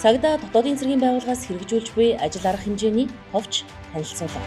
Цагдаа дотоодын цэргийн байгууллагаас хэрэгжүүлж буй ажил арга хэмжээний ховч танилцуулга.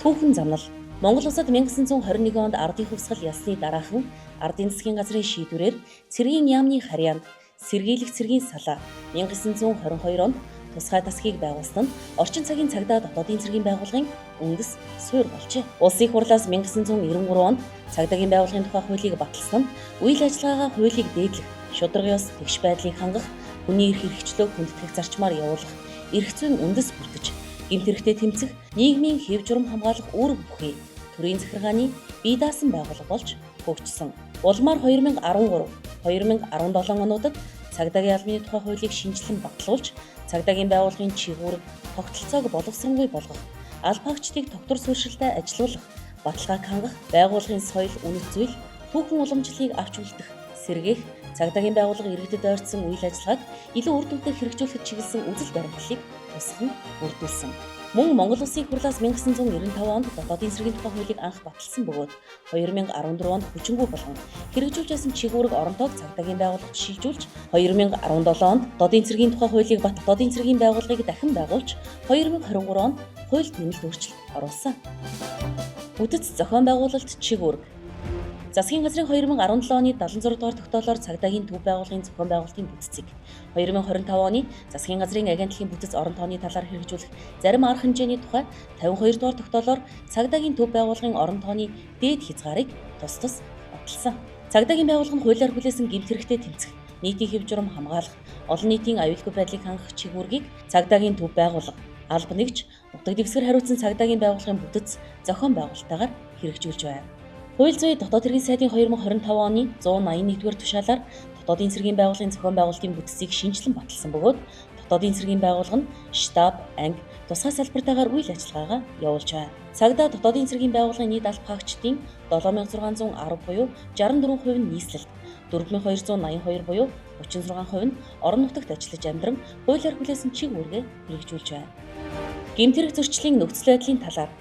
Түүхэн замнал. Монгол улсад 1921 онд ардын хувьсгал ялсны дараахан ардын засгийн газрын шийдвэрээр цэргийн яамны харьяанд сэргийлэх цэргийн салаа 1922 онд тусгай тасгийг байгуулсан нь орчин цагийн цагдаа дотоодын цэргийн байгууллагын үндэс суурь болжээ. Улсын их хурлаас 1993 онд цагдаагийн байгууллагын тухай хуулийг баталсан нь үйл ажиллагаагаа хуулийг дээдлэх, шударга ёс тэгш байдлыг хангах, хүний эрх хэрэгчлөө хүндэтгэх зарчмаар явуулах, эрх зүйн үндэс бүрдэж, гэмт хэрэгтэд тэмцэх, нийгмийн хэв журам хамгаалах үүрэг бүхий төрийн захиргааны бие даасан байгууллага болж хөгжсөн. Улмаар 2013-2017 онуудад цагдаагийн албаны тухай хуулийг шинжилэн батлуулж, цагдаагийн байгууллагын чигүүрэг тогтолцоог боловсронгүй болгох, албаагчдыг тогтвор суурьшилтай ажилуулах, баталгааг хангах, байгууллагын соёл, үнэт зүйл, түүхэн уламжлалыг авч үлдэх, сэргээх, цагдаагийн байгууллага иргэдэд ойртсон үйл ажиллагааг илүү үр дүнтэй хэрэгжүүлэхэд чиглэсэн үзэл баримтлалыг тусган бүрдүүлсэн. Мөн Монгол Улсын их хурлаас 1995 онд дотоодын цэргийн тухай хуулийг анх баталсан бөгөөд 2014 онд хүчингүй болгон хэрэгжүүлж байсан чигүүрэг оронтойг цагдаагийн байгууллагад шилжүүлж 2017 онд дотоодын цэргийн тухай хуулийг дотоодын цэргийн байгууллагыг дахин байгуулж 2023 онд хуульд нэмэлт өөрчлөлт оруулсан. Бүтэц зохион байгуулалт чигүүрэг. Засгийн газрын 2017 оны 76 дугаар тогтоолоор цагдаагийн төв байгууллагын зохион байгуулалтын бүтцийг 2025 оны засгийн газрын агентлагийн бүтэц орон тооны талаар хэрэгжүүлэх зарим арга хэмжээний тухай 52 дугаар тогтоолоор цагдаагийн төв байгууллагын орон тооны дээд хязгаарыг тус тус баталсан. Цагдаагийн байгууллага нь хуулиар хүлээсэн гэмт хэрэгтэд тэмцэх, нийтийн хэв журам хамгаалах, олон нийтийн аюулгүй байдлыг хангах чигүүргийг цагдаагийн төв байгууллага, алба нэгж, нутаг дэвсгэр хариуцсан цагдаагийн байгууллагын бүтэц зохион байгуулалтаагаар хэрэгжүүлж байна. Хууль зүйн дотоод хэргийн сайдын 2025 оны 181-р тушаалаар дотоодын цэргийн байгууллагын зохион байгуулалтын бүтцийг шинжилэн баталсан бөгөөд дотоодын цэргийн байгууллага нь штаб, анги, тусгай салбартаагаар үйл ажиллагаагаа явуулж байна. Цагдаа дотоодын цэргийн байгууллагын нийт албаагчдын 7610 буюу 64% нь нийслэлд, 4282 буюу 36% нь орон нутагт ажиллаж амьдран хуулиар хүлээсэн чигүүргээ хэрэгжүүлж байна. Гэмт хэрэг зөрчлийн нөхцөл байдлын талаар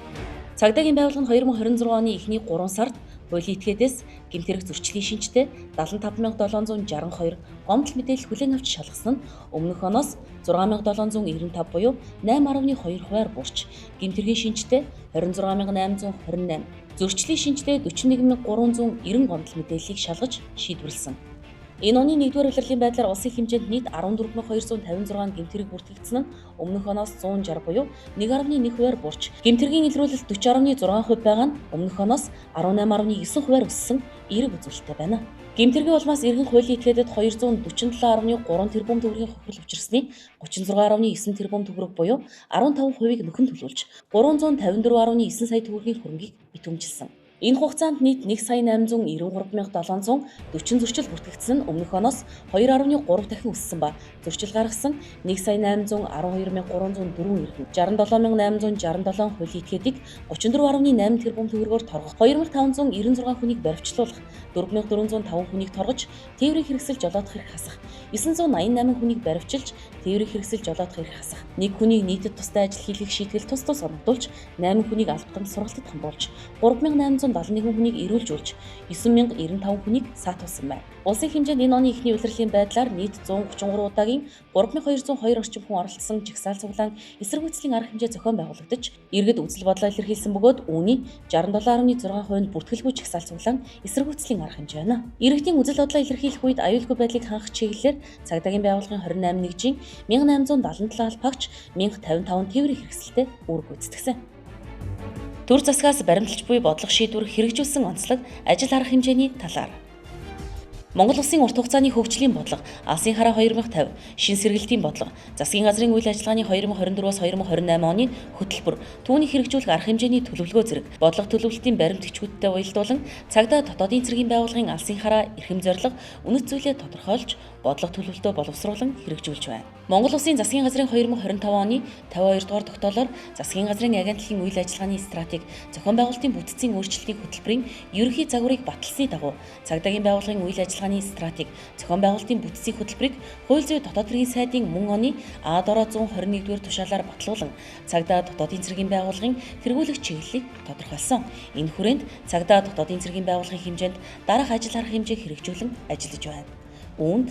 цагдаагийн байгууллага нь 2026 оны эхний 3 сард хуулийн этгээдээс гэмт хэрэг зөрчлийн шинжтэй 75762 гомдол мэдээлэл хүлээн авч шалгасан нь өмнөх оноос 6795 буюу 8.2 хувиар буурч, гэмт хэргийн шинжтэй 26828, зөрчлийн шинжтэй 41390 гомдол мэдээллийг шалгаж шийдвэрлсэн. Энэ оны 1-р улирлын байдлаар улсын хэмжээнд нийт 14256 гэмт хэрэг бүртгэгдсэн нь өмнөх оноос 160 буюу 1.1 хувиар буурч, гэмт хэргийн илрүүлэлт 40.6% байгаа нь өмнөх оноос 18.9 хувиар өссөн эерэг үзүүлэлттэй байна. Гэмт хэргийн улмаас эргэн хуулийн этгээдэд 247.3 тэрбум төгрөгийн хохирол учирсны 36.9 тэрбум төгрөг буюу 15%-ийг нөхөн төлөвлөж 354.9 сая төгрөгийн хөрөнгийг битүүмжилсэн. Энэ хугацаанд нийт 1,893,740 зөрчил бүртгэгдсэн нь өмнөх оноос 2.3 дахин өссөн ба зөрчил гаргасан 1,812,304 эрхэм, 67,867 хуулийн этгээдийг 34.8 тэрбум төгрөгөөр торгох, 2,596 хүнийг баривчлуулах, 4,405 хүнийг торгож, тээврийн хэрэгсэл жолоодох эрх хасах, 988 хүнийг баривчилж, тээврийн хэрэгсэл жолоодох эрх хасах, 1 хүнийг нийтэд тусдаа ажил хийх шийтгэл тус тус оногдуулж, 8 хүнийг албатан сургалтад хамруулж, 3,871 хүнийг эрүүлжүүлж, 9095 хүнийг саатуулсан байна. Улсын хэмжээнд энэ оны эхний улирлын байдлаар нийт 133 удаагийн 3202 орчим хүн оролцсон жагсаал цуглаан эсэргүүцлийн арга хэмжээ зохион байгуулагдаж, иргэд үзэл бодлоо илэрхийлсэн бөгөөд үүний 67.6% нь бүртгэлгүй жагсаал цуглаан эсэргүүцлийн арга хэмжээ байна. Иргэдийн үзэл бодлоо илэрхийлэх үед аюулгүй байдлыг хангах чиглэлээр цагдаагийн байгууллагын 28 нэгжийн 1877 албаагч 1055 тээврийн хэрэгсэлтэй үүрэг гүйцэтгсэн. Төр засгаас баримталж буй бодлого шийдвэр хэрэгжүүлсэн онцлог ажил арга хэмжээний талаар. Монгол Улсын урт хугацааны хөгжлийн бодлого, Алсын хараа 2050, шин сэргэлтийн бодлого, засгийн газрын үйл ажиллагааны 2024-с 2028 оны хөтөлбөр, түүнийг хэрэгжүүлэх арга хэмжээний төлөвлөгөө зэрэг бодлого төлөвлөлтийн баримт-бичгүүдтэй уялдуулан цагдаа дотоодын цэргийн байгууллагын Алсын хараа эрхэм зорилго, үнэт зүйлээ тодорхойлж бодлого төлөвлөлтөө боловсруулан хэрэгжүүлж байна. Монгол Улсын засгийн газрын 2025 оны 52 дугаар тогтоолоор засгийн газрын агентлагийн үйл ажиллагааны стратеги, зохион байгуулалтын бүтцийн өөрчлөлтийн хөтөлбөрийн ерөнхий загварыг баталсны дагуу цагдаагийн байгууллагын үйл ажиллагааны стратеги, зохион байгуулалтын бүтцийн хөтөлбөрийг хууль зүйн дотоод хэргийн сайдын мөн оны А-дороо 121-р тушаалаар батлуулан цагдаа дотоодын цэргийн байгууллагын тэргүүлэх чиглэлийг тодорхойлсон. Энэ хүрээнд цагдаа дотоодын цэргийн байгууллагын хэмжээнд дараах ажил арга хэмжээг хэрэгжүүлэн ажиллаж байна. Үүнд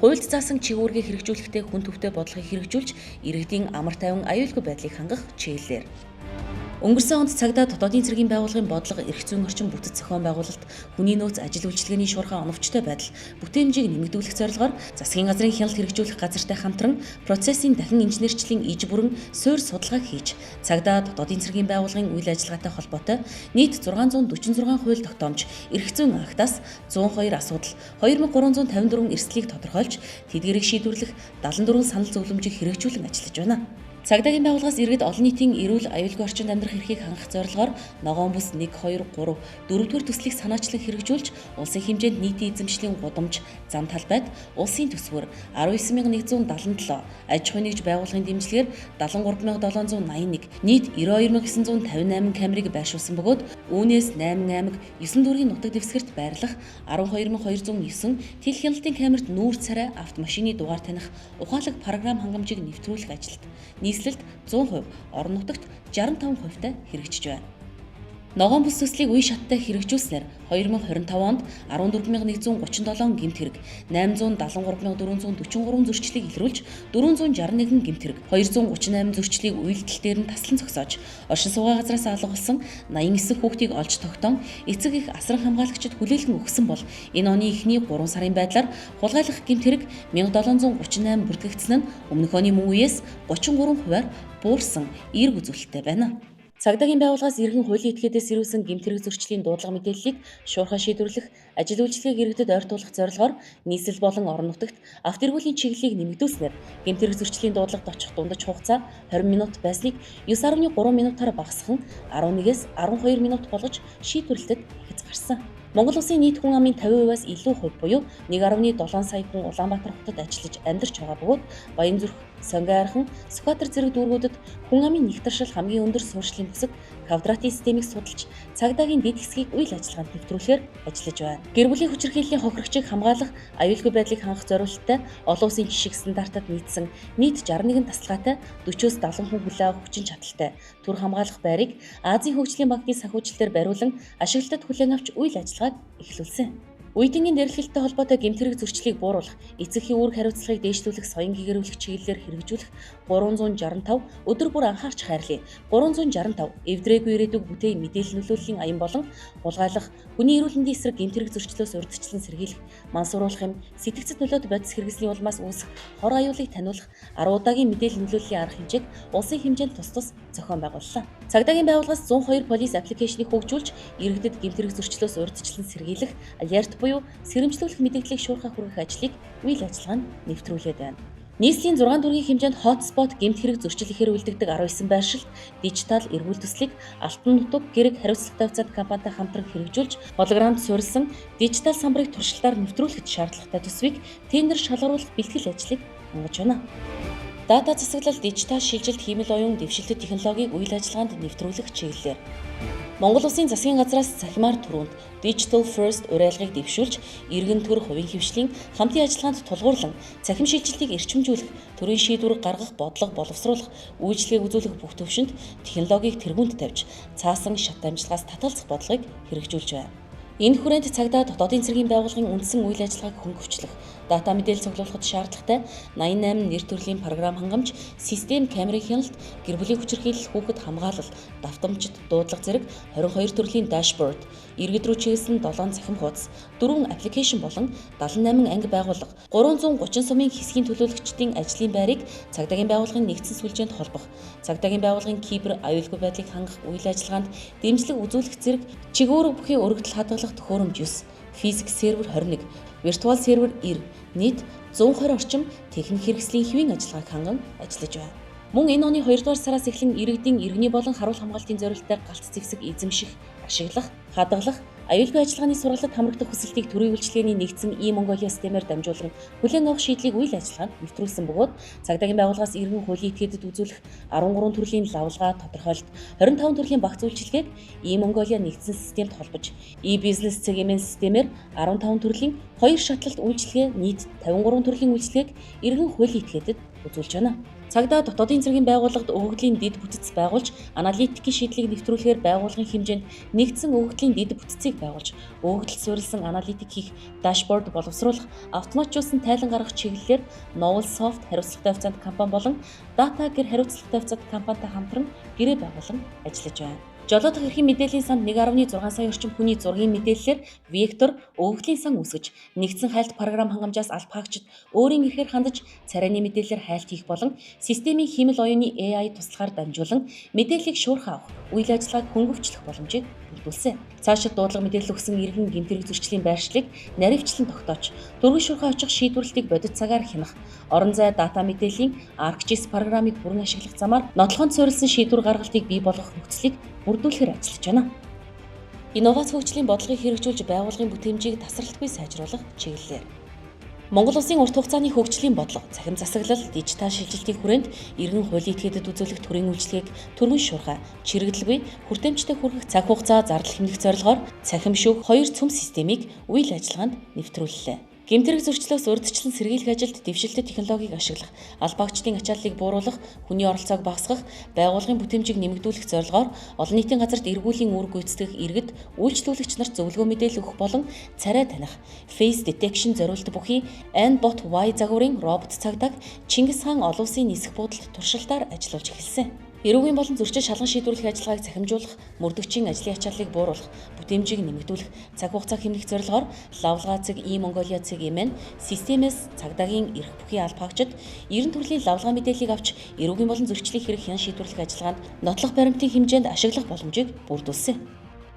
хуульд заасан чигүүргийг хэрэгжүүлэхдээ хүн төвтэй бодлогыг хэрэгжүүлж иргэдийн амар тайван аюулгүй байдлыг хангах чиглэлээр. Өнгөрсөн онд цагдаа дотоодын цэргийн байгууллагын бодлого эрх зүйн орчин бүтэц зохион байгуулалт хүний нөөц ажил үйлчилгээний шуурхай оновчтой байдал бүтээн хэмжээг нэмэгдүүлэх зорилгоор засгийн газрын хяналт хэрэгжүүлэх газартай хамтран процессын дахин инженерчлэлийн иж бүрэн суурь судалгааг хийж цагдаа дотоодын цэргийн байгууллагын үйл ажиллагаатай холбоотой нийт 646 хууль тогтоомж эрх зүйн актаас 102 асуудал 2354 эрсдлийг тодорхойлж тэдгээрийг шийдвэрлэх 74 санал зөвлөмжийг хэрэгжүүлэн ажиллаж байна. Цагдаагийн байгууллагаас иргэд олон нийтийн эрүүл аюулгүй орчинд амьдрах эрхийг хангах зорилгоор ногоон бүс 1, 2, 3, 4-р төслийг санаачлан хэрэгжүүлж улсын хэмжээнд нийтийн эзэмшлийн гудамж зам талбайд улсын төсвөр 19177, аж ахуйн нэгж байгууллагын дэмжлэгээр 73781, нийт 92958 камерыг байршуулсан бөгөөд үүнээс 8 аймаг, 9 дүүргийн нутаг дэвсгэрт байрлах 12209 тэл хяналтын камерт нүүр царай автомашины дугаар таних ухаалаг програм хангамжийг нэвтрүүлэх ажилд нийслэлд 100%, орон нутагт 65%-тай хэрэгжиж байна. Ногоон бүс төслийг үе шаттай хэрэгжүүлснээр 2025 онд 14137 гэмт хэрэг, 873443 зөрчлийг илрүүлж 461 гэмт хэрэг, 238 зөрчлийг үйлдэл дээр нь таслан зогсоож, оршин суугаа газраас алга болсон 89 хүүхдийг олж тогтоон эцэг их асран хамгаалагчид хүлээлгэн өгсөн бол энэ оны эхний 3 сарын байдлаар хулгайлах гэмт хэрэг 1738 бүртгэгдсэн нь өмнөх оны мөн үеэс 33%-аар буурсан эерэг үзүүлэлттэй байна. Цагдаагийн байгууллагаас иргэн хуулийн этгээдээс ирүүлсэн гэмт хэрэг зөрчлийн дуудлага мэдээллийг шуурхай шийдвэрлэх, ажил үйлчлэгийг иргэдэд ойртуулах зорилгоор нийслэл болон орон нутагт авто эргүүлийн чиглэлийг нэмэгдүүлснээр гэмт хэрэг зөрчлийн дуудлагад очих дундаж хугацаа 20 минут байсныг 9.3 минутаар багасган 11-ээс 12 минут болгож шийдвэрлэлтэд хэц гарсан. Монгол улсын нийт хүн амын 50%-аас илүү хувь буюу 1.7 сая хүн Улаанбаатар хотод ажиллаж амьдарч байгаа бөгөөд Баянзүрх, Сонгойрхон, Сүхбаатар зэрэг дүүргүүдэд хүн амын нэгтаршил хамгийн өндөр суурьшлийн бүсэд квадратын системийг судалж цагдаагийн дэд хэсгийг үйл ажиллагаанд нэвтрүүлэхээр ажиллаж байна. Гэр бүлийн хүчирхийллийн хохирогчийг хамгаалах, аюулгүй байдлыг хангах зорилттой олон улсын жишг стандартад нийцсэн нийт 61 тасалгаатай 40-оос 70 хүн хүлээн авах хүчин чадалтай төр хамгаалах байрыг Азийн хөгжлийн банкны санхүүжилтээр бариулан ашиглалтад хүлээн авч үйл ажиллагааг эхлүүлсэн. Үеийнгийн дээрлэхэлтэй холбоотой гэмт хэрэг зөрчлийг бууруулах, эцэгхийн үүрэг хариуцлагыг дээшлүүлэх, соён гэгэрүүлэх чиглэлээр хэрэгжүүлэх 365 өдөр бүр анхаарч хайрлая. 365 эвдрээгүй ирээдүг бүтээн мэдээлэл нөлөөллийн аян болон хулгайлах, хүний эрүүл мэндийн эсрэг гэмт хэрэг зөрчлөөс урьдчилан сэргийлэх, мансууруулах юм, сэтгцэд нөлөөд бодис хэрэгслийн улмаас үүсэх хор аюулыг таниулах 10 удаагийн мэдээлэл нөлөөллийн арга хэмжээг улсын хэмжээнд тус зохион байгууллаа. Цагдаагийн байгууллагаас 102 полис аппликейшнийг хөгжүүлж, иргэдэд гэмт хэрэг зөрчлөөс урьдчилан сэргийлэх, алерт буюу сэрэмжлүүлэх мэдээллийг шуурхай хүргэх ажлыг үйл ажиллагаанд нэвтрүүлээд байна. Нийслэлийн 6 дүүргийн хэмжээнд хотспот гэмт хэрэг зөрчил ихээр үлдэгдэг 19 байршил дижитал эрүүл төслийг Алтан нутаг гэрэг хариуцлагатай хувьцаат компанитай хамтран хэрэгжүүлж, холограмд суурилсан дижитал самбарыг туршилтаар нэвтрүүлэхэд шаардлагатай төсвийг тендер шалгаруулах бэлтгэл ажлыг хангаж байна. Дата засаглал, дижитал шилжилт, хиймэл оюун дэвшилтэт технологиг үйл ажиллагаанд нэвтрүүлэх чиглэлээр Монгол Улсын засгийн газраас цахимаар түрүүнд Digital First уриалгыг дэвшүүлж, иргэн төр хувийн хвшлийн хамтын ажиллагаанд тулгуурлан цахим шилжилтийг эрчимжүүлэх, төрийн шийдвэр гаргах, бодлого боловсруулах, үйлчлэгийг үзүүлэх бүх төвшөнд технологиг тэргуунд тавьж, цаасан шат амжилтгаас татгалзах бодлогыг хэрэгжүүлж байна. Энэ хүрээнд цагдаа дотоодын цэргийн байгууллагын үндсэн үйл ажиллагааг хөнгөвчлөх, дата мэдээлэл цуглуулахад шаардлагатай 88 нэр төрлийн програм хангамж, систем камерын хяналт, гэр бүлийн хүчирхийлэл, хүүхэд хамгаалал, давтамжид дуудлага зэрэг 22 төрлийн дашборд, иргэд рүү чиглэсэн 7 цахим хуудас, 4 аппликейшн болон 78 анги байгууллага, 330 сумын хэсгийн төлөөлөгчдийн ажлын байрыг цагдаагийн байгууллагын нэгдсэн сүлжээнд холбох, цагдаагийн байгууллагын кибер аюулгүй байдлыг хангах үйл ажиллагаанд дэмжлэг үзүүлэх зэрэг чиглэл бүхий өргөдөл хадгалах төхөөрөмж 9, физик сервер 21, виртуал сервер 90, нийт 120 орчим техник хэрэгслийн хэвийн ажиллагааг ханган ажиллаж байна. Мөн энэ оны 2 дугаар сараас эхлэн иргэдийн иргэний болон харуул хамгаалтын зорилттой галт зэвсэг эзэмших, ашиглах, хадгалах, аюулгүй ажиллагааны сургалтад хамрагдах хүсэлтийг төрийн үйлчилгээний нэгдсэн e-Mongolia системээр дамжуулан хүлээн авах шийдлийг үйл ажиллагаанд нэвтрүүлсэн бөгөөд цагдаагийн байгууллагаас иргэн хуулийн этгээдэд үзүүлэх 13 төрлийн лавлгаа тодорхойлолт, 25 төрлийн багц үйлчилгээг e-Mongolia нэгдсэн системд холбож, e-бизнес CMS системээр 15 төрлийн 2 шатлалт үйлчилгээ нийт 53 төрлийн үйлчилгээг иргэн хуулийн этгээдэд үзүүлж байна. Цагдаа дотоодын цэргийн байгууллагад өгөгдлийн дэд бүтц байгуулж, аналитикийн шийдлийг нэвтрүүлэхээр байгууллагын хэмжээнд нэгдсэн өгөгдлийн дэд бүтцийг байгуулж, өгөгдөлд суурилсан аналитик хийх дашборд боловсруулах, автоматжуулсан тайлан гаргах чиглэлээр Novel Soft хариуцлагатай хувьцаанд компани болон Data гэр хариуцлагатай хувьцаанд компанитай хамтран гэрээ байгуулан ажиллаж байна. Жолоодох эрхийн мэдээллийн санд 1.6 сая орчим хүний зургийн мэдээллээр Вектор өгөгдлийн сан үүсгэж, нэгдсэн хайлт програм хангамжаас албаагчид өөрийн эрхээр хандаж царайны мэдээллээр хайлт хийх болон системийн хиймэл оюуны AI туслахаар дамжуулан мэдээллийг шуурхай авах, үйл ажиллагааг хөнгөвчлөх боломжийг бүрдүүлсэн. Цаашид дуудлага мэдээлэл өгсөн иргэн гэмтэрэг зөрчлийн байршлыг наривчлан тогтоож, дөрвөн шуурхай очих шийдвэрлэлтийг бодит цагаар хянах, орон зай дата мэдээллийн ArcGIS програмыг бүрэн ашиглах замаар нотлохонд суурилсан шийдвэр гаргалтыг бий болгох нөхцөлийг бүрдүүлэхээр ажиллаж байна. Инновац хөгжлийн бодлогыг хэрэгжүүлж байгууллагын бүтээмжийг тасралтгүй сайжруулах чиглэлээр Монгол Улсын урт хугацааны хөгжлийн бодлого, цахим засаглал, дижитал шилжилтийн хүрээнд иргэн хуулийн этгээдэд үзүүлэх төрийн үйлчлэгийг түргэн шуурхай, чирэгдэлгүй, хүртээмжтэй хүргэх цаг хугацаа зардал хэмнэх зорилгоор цахим шүүх 2 цөм системийг үйл ажиллагаанд нэвтрүүллээ. Гэмтэрэг зөрчлөөс урьдчилан сэргийлэх ажилд дэвшилтэт технологиг ашиглах, албаагчдын ачааллыг бууруулах, хүний оролцоог багасгах, байгууллагын бүтээмжийг нэмэгдүүлэх зорилгоор олон нийтийн газарт эргүүлийн үүрэг гүйцэтгэх иргэд үйлчлүүлэгч нарт зөвлөгөө мэдээлэл өгөх болон царай таних, face detection зориулт бүхий N-bot Y загварын робот цагдааг Чингис хаан олон улсын нисэх буудалд туршилтаар ажиллуулж эхэлсэн. Эрүүгийн болон зөрчил шалган шийдвэрлэх ажиллагааг цахимжуулах, мөрдөгчийн ажлын ачааллыг бууруулах, бүтээмжийг нэмэгдүүлэх, цаг хугацаа хэмнэх зорилгоор Лавлгаа цэг E-Mongolia цэг эмэн системээс цагдаагийн эрх бүхий албаагчид 90 төрлийн лавлгаа мэдээллийг авч эрүүгийн болон зөрчлийн хэрэг хян шийдвэрлэх ажиллагаанд нотлох баримтын хэмжээнд ашиглах боломжийг бүрдүүлсэн.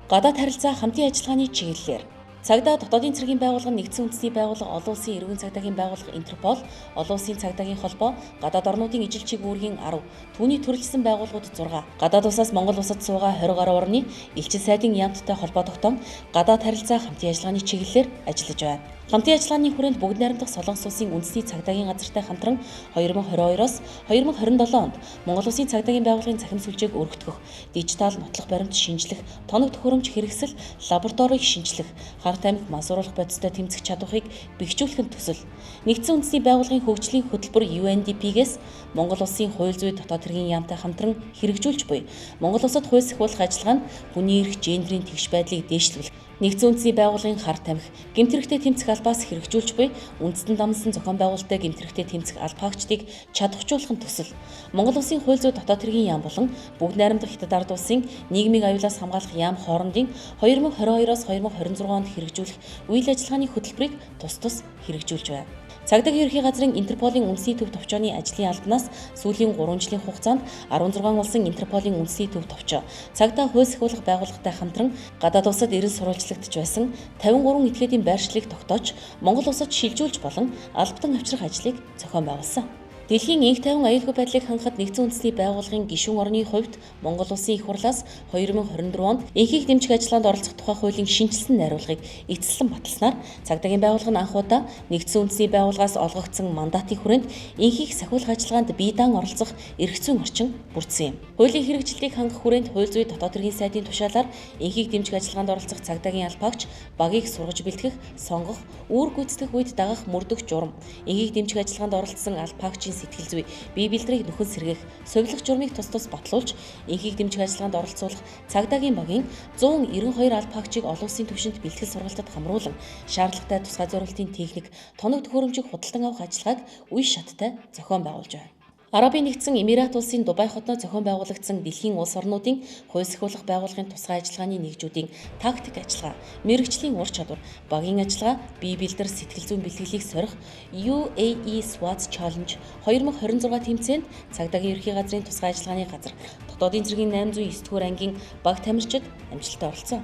Гадаад харилцаа хамтын ажиллагааны чиглэлээр Цагдаа дотоодын цэргийн байгууллага нэгдсэн үндэсний байгууллага олон улсын эрүүгийн цагдаагийн байгууллага Интерпол, олон улсын цагдаагийн холбоо, гадаад орнуудын ижил чиг үүргийн 10, түүний төрөлжсөн байгууллагууд 6, гадаад улсаас Монгол улсад суугаа 20 гаруй орны элчин сайдын яамттай холбоо тогтоон гадаад харилцаа хамтын ажиллагааны чиглэлээр ажиллаж байна. Хамтын ажиллагааны хүрээнд бүгд найрамдах Солонгос улсын үндэсний цагдаагийн газартай хамтран 2022-оос 2027 онд Монгол улсын цагдаагийн байгууллагын цахим сүлжээг өргөтгөх, дижитал нотлох баримт шинжлэх, тоног төхөөрөмж хэрэгсэл, лабораторийг шинжлэх, Харт амиг мансууруулах бодистой тэмцэх чадварыг бэхжүүлэх төсөл. Нэгдсэн үндэсний байгууллагын хөгжлийн хөтөлбөр UNDP-гээс Монгол улсын хууль зүйн дотоод хэргийн яамтай хамтран хэрэгжүүлж буй Монгол улсад хууль сахиулах ажиллагаа нь хүний эрх, гендрийн тэгш байдлыг дээшлүүлэх, нэгдсэн үндэсний байгууллагын Харт амиг гэмтэрэгтэй тэмцэх албаас хэрэгжүүлж буй үндэстэн дамсан зохион байгуулалттай гэмтэрэгтэй тэмцэх албаагчдыг чадваржуулах төсөл. Монгол улсын хууль зүйн дотоод хэргийн яам болон бүгд найрамдах Хятад ард улсын нийгмийн аюулаас хамгаалах яам хоорондын 2022-оос 2026 онд хэрэгжүүлэх үйл ажиллагааны хөтөлбөрийг тус хэрэгжүүлж байна. Цагдаагийн ерхий газрын Интерполийн үндэсний төв товчооны ажлын албанаас сүүлийн 3 жилийн хугацаанд 16 улсын Интерполийн үндэсний төв товчоо цагдаа хууль сахиулах байгууллагатай хамтран гадаад улсад эрен сурвалжлагдж байсан 53 этгээдийн байршлыг тогтоож Монгол улсад шилжүүлж болон албатан авчрах ажлыг зохион байгуулсан. Дэлхийн инх тайван аюулгүй байдлыг хангахад нэгдсэн үндэсний байгууллагын гишүүн орны хувьд Монгол улсын их хурлаас 2024 онд инхийг дэмжих ажиллагаанд оролцох тухай хуулийн шинжилсэн найруулгыг эцэслэн баталснаар цагдаагийн байгууллага нь анх удаа нэгдсэн үндэсний байгууллагаас олгогдсон мандатын хүрээнд инхийг сахиулах ажиллагаанд бие даан оролцох эрх зүйн орчин бүрдсэн юм. Хуулийн хэрэгжилтийг хангах хүрээнд хууль зүйн дотоод хэргийн сайдын тушаалаар инхийг дэмжих ажиллагаанд оролцох цагдаагийн албаагч багийг сургаж бэлтгэх, сонгох, үүрэг гүйцэтгэх үед дагах мөрдөх журам, инхийг дэмжих ажиллагаанд оролцсон албаагчийн сэтгэл зүй, бие бэлтрийг нөхөн сэргээх, совилох журмыг тус батлуулж, инхийг дэмжих ажиллагаанд оролцуулах цагдаагийн багийн 192 албаагчийг олон улсын түвшинд бэлтгэл сургалтад хамруулан, шаардлагатай тусгай зорилтын техник, тоног төхөөрөмжийг худалдан авах ажиллагааг үе шаттай зохион байгуулж байна. Арабын нэгдсэн Эмират улсын Дубай хотноо зохион байгуулагдсан дэлхийн улс орнуудын хууль сахиулах байгууллагын тусгай ажиллагааны нэгжүүдийн тактик ажиллагаа, мэрэгжлийн ур чадвар, багийн ажиллагаа, бие бэлдэр сэтгэл зүйн бэлтгэлийг сорих UAE SWAT Challenge 2026 тэмцээнд цагдаагийн ерхий газрын тусгай ажиллагааны газар, дотоодын цэргийн 809 дугаар ангийн баг тамирчид амжилттай оролцсон.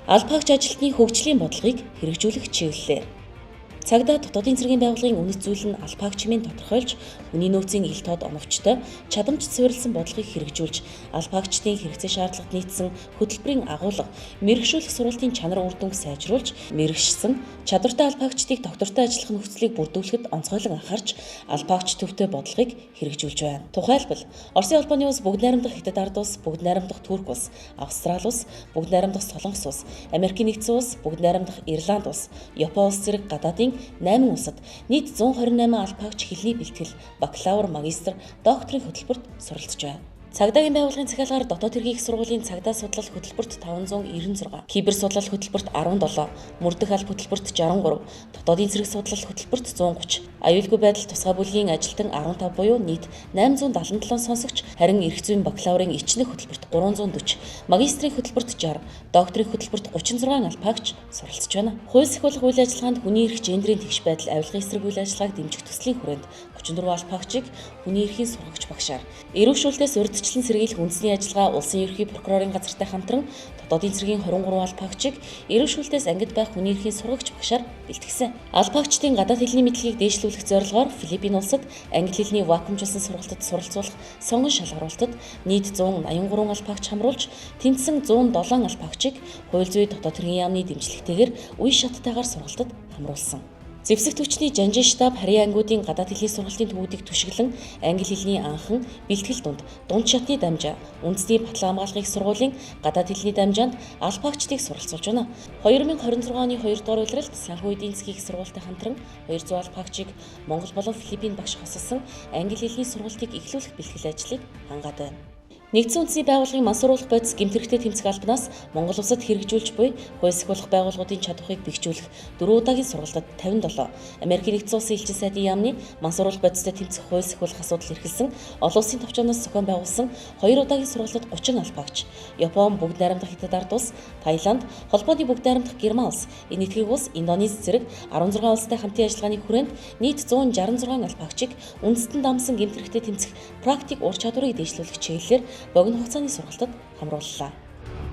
Албаагч ажилтны хөгжлийн бодлогыг хэрэгжүүлэх чиглэлээр Цагдаа дотоодын цэргийн байгууллагын үнэт зүйл нь албаагчмын тодорхойлж, хүний нөөцийн ил тод оновчтой, чадамж суурилсан бодлогыг хэрэгжүүлж, албаагчдын хэрэгцээ шаардлагад нийцсэн хөтөлбөрийн агуулга, мэрэгшүүлэх сургалтын чанар үр дүнг сайжруулж, мэрэгшсэн, чадвартай албаагчдыг доктортой ажиллах нөхцөлийг бүрдүүлэхэд онцгойлон анхаарч, албаагч төвтэй бодлогыг хэрэгжүүлж байна. Тухайлбал, Оросын албаны улс, бүгд найрамдах Хятад ард улс, бүгд найрамдах Турк улс, Австрали улс, бүгд найрамдах Солонгос улс, Америкийн нэгдсэн улс, бүгд найрамдах Ирланд улс, Япон улс зэрэг гадаадын байгууллагын 8 улсад нийт 128 албаагч хэлний бэлтгэл, бакалавр, магистр, докторийн хөтөлбөрт суралцж байна. Цагдаагийн байгууллагын захиалгаар дотоод хэргийн их сургуулийн цагдаа судлал хөтөлбөрт 596, кибер судлал хөтөлбөрт 17, мөрдөх алба хөтөлбөрт 63, дотоодын цэрэг судлал хөтөлбөрт 130, аюулгүй байдал тусгай бүлгийн ажилтан 15 буюу нийт 877 сонсогч, харин эрх зүйн бакалаврын ичнэх хөтөлбөрт 340, магистрийн хөтөлбөрт 60, докторийн хөтөлбөрт 36 албаагч суралцж байна. Хууль сахиулах үйл ажиллагаанд хүний эрх, гендрийн тэгш байдал, авилгын эсрэг үйл ажиллагааг дэмжих төслийн хүрээнд 34 албаагчийг хүний эрхийн сургагч багшаар, эрүүшүүлтээс урьдчилан сэргийлэх үндэсний ажиллагаа улсын ерөнхий прокурорын газартай хамтран дотоодын цэргийн 23 албаагчийг эрүүшүүлтээс ангид байх хүний эрхийн сургагч багшаар бэлтгэсэн. Албаагчдын гадаад хэлний мэдлэгийг дээшлүүлэх зорилгоор Филиппин улсад англи хэлний вакуумжуулсан сургалтад суралцуулах сонгон шалгаруулалтад нийт 183 албаагч хамруулж, тэнцсэн 107 албаагчийг хууль зүйн дотоод хэргийн яамны дэмжлэгтэйгээр үе шаттайгаар сургалтад хамруулсан. Зэвсэг түвшний жанжин штаб харьяа ангиудын гадаад хэлний сургалтын төвүүдийг түшиглэн англи хэлний анхан бэлтгэл дунд шатны дамжаа, үндэсний батлан хамгаалахын сургуулийн гадаад хэлний дамжаанд албаагчдыг суралцуулж байна. 2026 оны 2 дугаар улиралд санхүү эдийн засгийн их сургуультай хамтран 200 албаагчийг Монгол болон Филиппин багш хосолсон англи хэлний сургалтыг эхлүүлэх бэлтгэл ажлыг хангаад байна. Нэгдсэн үндэсний байгууллагын мансууруулах бодис гэмтэрхтэй тэмцэх албанаас Монгол улсад хэрэгжүүлж буй хууль сахиулах байгууллагуудын чадварыг бэхжүүлэх 4 удаагийн сургалтад 57, Америкийн нэгдсэн улсын элчин сайдын яамны мансууруулах бодистой тэмцэх хууль сахиулах асуудал эрхэлсэн олон улсын товчоноос зохион байгуулсан 2 удаагийн сургалтад 30 албаагч, Япон, Бүгд найрамдах Хятад ард улс, Таиланд, Холбооны Бүгд найрамдах Герман улс, энэ нэгтгэх улс, Индонез зэрэг 16 улстай хамтын ажиллагааны хүрээнд нийт 166 албаагчийг үндэстэн дамсан гэмтэрхтэй тэмцэх практик ур чадварыг дээшлүүлэх чиглэлээр богино хугацааны сургалтад хамрууллаа.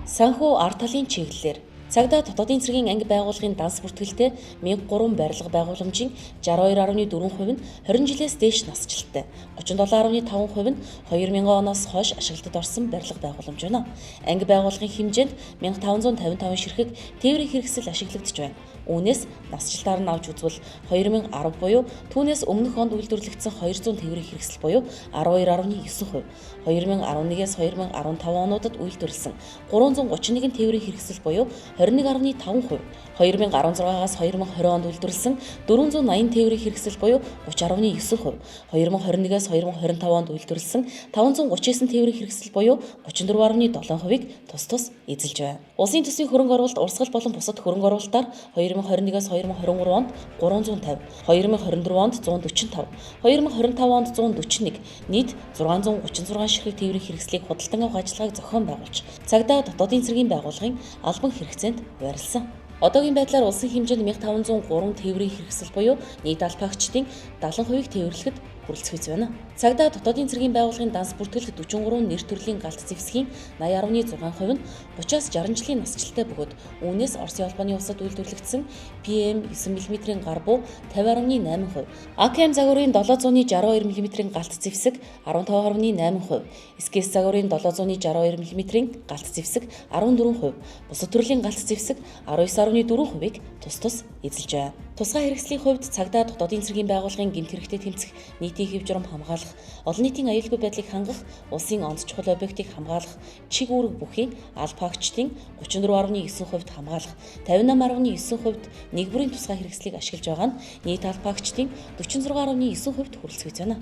Санхүү ард талын чиглэлээр цагдаа дотоодын цэргийн анги байгууллагын данс бүртгэлтэй 1003 барилга байгууламжийн 62.4% нь 20 жилээс дээш насжилттай, 37.5% нь 2000 оноос хойш ашиглалтад орсон барилга байгууламж байна. Анги байгууллагын хэмжээнд 1555 ширхэг тээврийн хэрэгсэл ашиглагдж байна. Үүнээс насжилтаар нь авч үзвэл 2010 буюу түүнээс өмнөх онд үйлдвэрлэгдсэн 200 тээврийн хэрэгсэл буюу 12.9%, 2011-ээс 2015 онуудад үйлдвэрлэсэн 331 тээврийн хэрэгсэл буюу 21.5%, 2016-аас 2020 онд үйлдвэрлэсэн 480 тээврийн хэрэгсэл буюу 30.9%, 2021-ээс 2025 онд үйлдвэрлэсэн 539 тээврийн хэрэгсэл буюу 34.7%-ыг тус эзэлж байна. Улсын төсвийн хөрөнгө оруулалт, урсгал болон бусад хөрөнгө оруулалтаар 2021-ээс 2023 онд 350, 2024 онд 145, 2025 онд 141, нийт 636 ширхэг тээврийн хэрэгслийг худалдан авах ажиллагааг зохион байгуулж, цагдаа дотоодын цэргийн байгууллагын албан хэрэгцээнд байрласан. Одоогийн байдлаар улсын хэмжээнд 1503 тээврийн хэрэгсэл буюу нийт албаагчдын 70%-ийг тээвэрлэхэд хүрэлцэж байна. Цагдаа дотоодын цэргийн байгууллагын данс бүртгэлд 43 нэр төрлийн галт зэвсгийн 80.6% нь 30-аас 60 жилийн насжилттай бөгөөд үүнээс Оросын албаны улсад үйлдвэрлэгдсэн PM 9 мм гар буу 50.8%, AKM загварын 762 мм галт зэвсэг 15.8%, SKS загварын 762 мм галт зэвсэг 14%, бусад төрлийн галт зэвсэг 19.4%-ыг тус эзэлж байна. Тусгай хэрэгслийн хувьд цагдаа дотоодын цэргийн байгууллагын гэмт хэрэгтэд тэмцэх, нийтийн хэв журам хамгаалах, олон нийтийн аюулгүй байдлыг хангах, улсын онц чухал объектыг хамгаалах, чиг үүрэг бүхий албаагчдын 34.9%-д хамгаалах, 58.9%-д нэг бүрийн тусгай хэрэгслийг ашиглаж байгаа нь нийт албаагчдын 46.9%-д хүрэлцэж байна.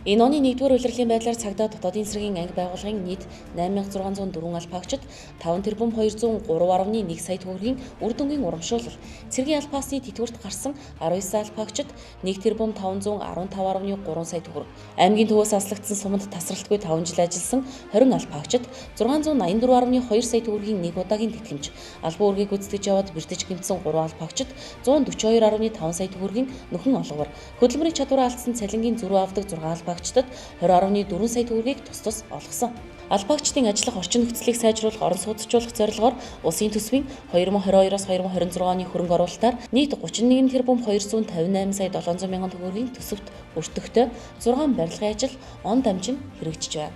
Энэ оны 1-р улирлын байдлаар цагдаа дотоодын цэргийн анги байгууллагын нийт 8604 албаагчид 5 тэрбум 203.1 сая төгрөгийн үр дүнгийн урамшуулал, цэргийн албаасны тэтгэврт гарсан 19 албаагчид 1 тэрбум 515.3 сая төгрөг, аймгийн төвөөс аслагдсан суманд тасралтгүй 5 жил ажилласан 20 албаагчид 684.2 сая төгрөгийн 1 удаагийн тэтгэмж, албан үүргийг гүйцэтгэж яваад бэртэж гэмтсэн 3 албаагчид 142.5 сая төгрөгийн нөхөн олгоор, хөдөлмөрийн чадвараа алдсан цалингийн зөрүү авдаг 6 албаагчдад 20.4 сая төгрөгийг тус олгосон. Албаагчдын ажиллах орчин нөхцөлийг сайжруулах, орон сууцжуулах зорилгоор улсын төсвийн 2022-оос 2026 оны хөрөнгө оруулалтаар нийт 31 тэрбум 258 сая 700 мянган төгрөгийн төсөвт өртөгтэй 6 барилгын ажил он дамжин хэрэгжиж байна.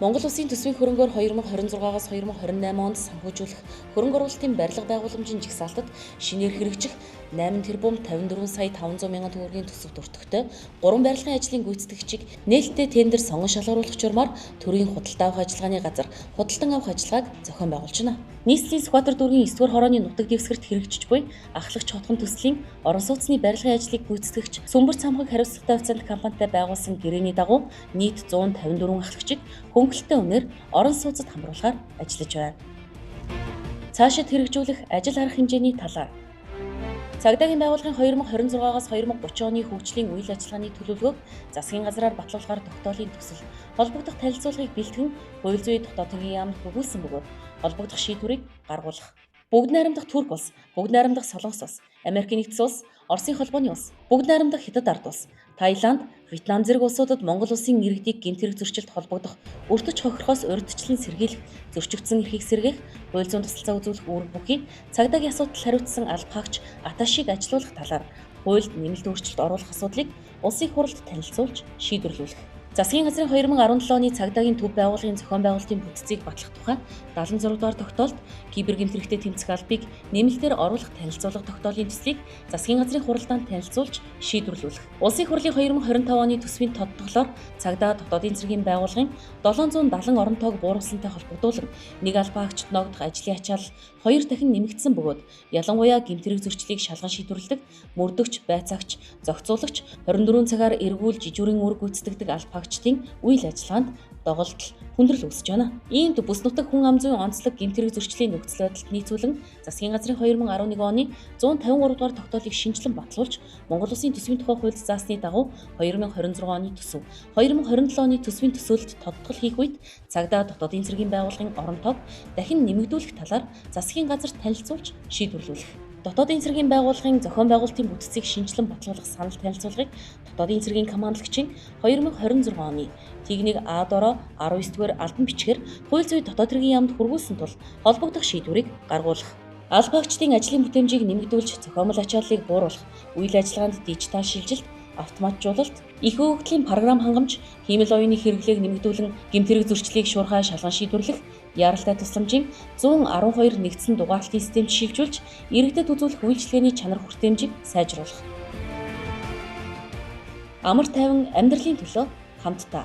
Монгол Улсын төсвийн хөрөнгөөр 2026-аас 2028 онд санхүүжүүлэх хөрөнгө оруулалтын барилга байгууламжийн жагсаалтад шинээр хэрэгжих 8 тэрбум 54 сая 500 мянган төгрөгийн төсөв төртөгтэй 3 барилгын ажлын гүйцэтгэгчийг нээлттэй тендер сонгон шалгаруулах журмаар төрийн худалдаа авах ажиллагааны газар худалдан авах ажиллагааг зохион байгуулж байна. Нийслэлийн Сүхбаатар дүүргийн 9-р хорооны нутаг дэвсгэрт хэрэгжиж буй ахлагч хотхон төслийн орон сууцны барилгын ажлыг гүйцэтгэгч Сүмбэр цамхаг хариуцлагатай официант компанитай байгуулсан гэрээний дагуу нийт 154 ахлагчийг хөнгөлөлттэй үнээр орон сууцад хамруулахаар ажиллаж байна. Цаашид хэрэгжүүлэх ажил арга хэмжээний талаар Цагдаагийн байгууллагын 2026-аас 2030 оны хөгжлийн үйл ажиллагааны төлөвлөгөөг засгийн газраар батлуулахаар тогтоолын төсөл холбогдох танилцуулгыг бэлтгэн хууль зүйн дотоод хэргийн яамд хөгүүлсэн бөгөөд холбогдох шийдвэрийг гаргуулах. Бүгд найрамдах Турк улс, бүгд найрамдах Солонгос улс, Америкийн нэгдсэн улс, Оросын холбооны улс, бүгд найрамдах Хятад ард улс, Таиланд, Вьетнам зэрэг улсуудад Монгол улсын иргэдийг гэмт хэрэг зөрчилд холбогдох, өртөж хохирохоос урьдчилан сэргийлэх, зөрчигдсөн эрхийг сэргээх, хууль зүйн тусалцаа үзүүлэх үүрэг бүхий цагдаагийн асуудал хариуцсан албахагч аташийг ажилуулах талаар хуульд нэмэлт өөрчлөлт оруулах асуудлыг улсын хурлд танилцуулж шийдвэрлүүлэх. Засгийн газрын 2017 оны цагдаагийн төв байгууллагын зохион байгуулалтын бүтцийг батлах тухай 76 дугаар тогтоолд кибер гэмтрэхтэй тэмцэх албыг нэмэлтээр оруулах танилцуулга тогтоолын төслийг засгийн газрын хуралдаанд танилцуулж шийдвэрлүүлэх. Улсын хурлын 2025 оны төсвийн тодтоглоор цагдаа дотоодын цэргийн байгууллагын 770 орон тоог бууруулсантай холбогдуулан нэг албаагчид ногдох ажлын ачаал 2 дахин нэмэгдсэн бөгөөд ялангуяа гэмтрэг зөрчлийг шалган шийдвэрлэдэг мөрдөгч, байцаагч, зохицуулагч 24 цагаар эргүүл жижүүрийн үүрэг гүйцэтгэдэг албаагчдын үйл ажиллагаанд доголдол хүндрэл үүсэж байна. Иймд бүс нутаг хүн ам зүйн онцлог гэмтрэг зөрчлийн нөхцөл байдалд нийцүүлэн засгийн газрын 2011 оны 153 дугаар тогтоолыг шинжилэн батлуулж Монгол Улсын төсвийн тухай хуульд заасны дагуу 2026 оны төсөв, 2027 оны төсвийн төсөөлөлд тодтгол хийх үед цагдаа дотоодын цэргийн байгууллагын орон тоог дахин нэмэгдүүлэх талаар засгийн газарт танилцуулж шийдвэрлүүлэх. Дотоодын цэргийн байгууллагын зохион байгуулалтын бүтцийг шинжилэн батлуулах санал танилцуулгыг дотоодын цэргийн командлагчийн 2026 оны Тэг-1 А-дороо 19-р албан бичгээр хууль зүйн дотоод хэргийн яамд хүргүүлсэн тул холбогдох шийдвэрийг гаргуулах. Албаагчдын ажлын бүтээмжийг нэмэгдүүлж зохиомжтой ачааллыг бууруулах, үйл ажиллагаанд дижитал шилжилт, автоматжуулалт, их хөгжлийн програм хангамж, хиймэл оюуны хэрэглээг нэмэгдүүлэн гэмтрэг зөрчлийг шуурхай шалган шийдвэрлэх, яаралтай тусламжийн 112 нэгдсэн дугаарлалтын системд шилжүүлж, иргэдэд үзүүлэх үйлчилгээний чанар хүртээмжийг сайжруулах. Амар тайван амьдралын төлөө хамтдаа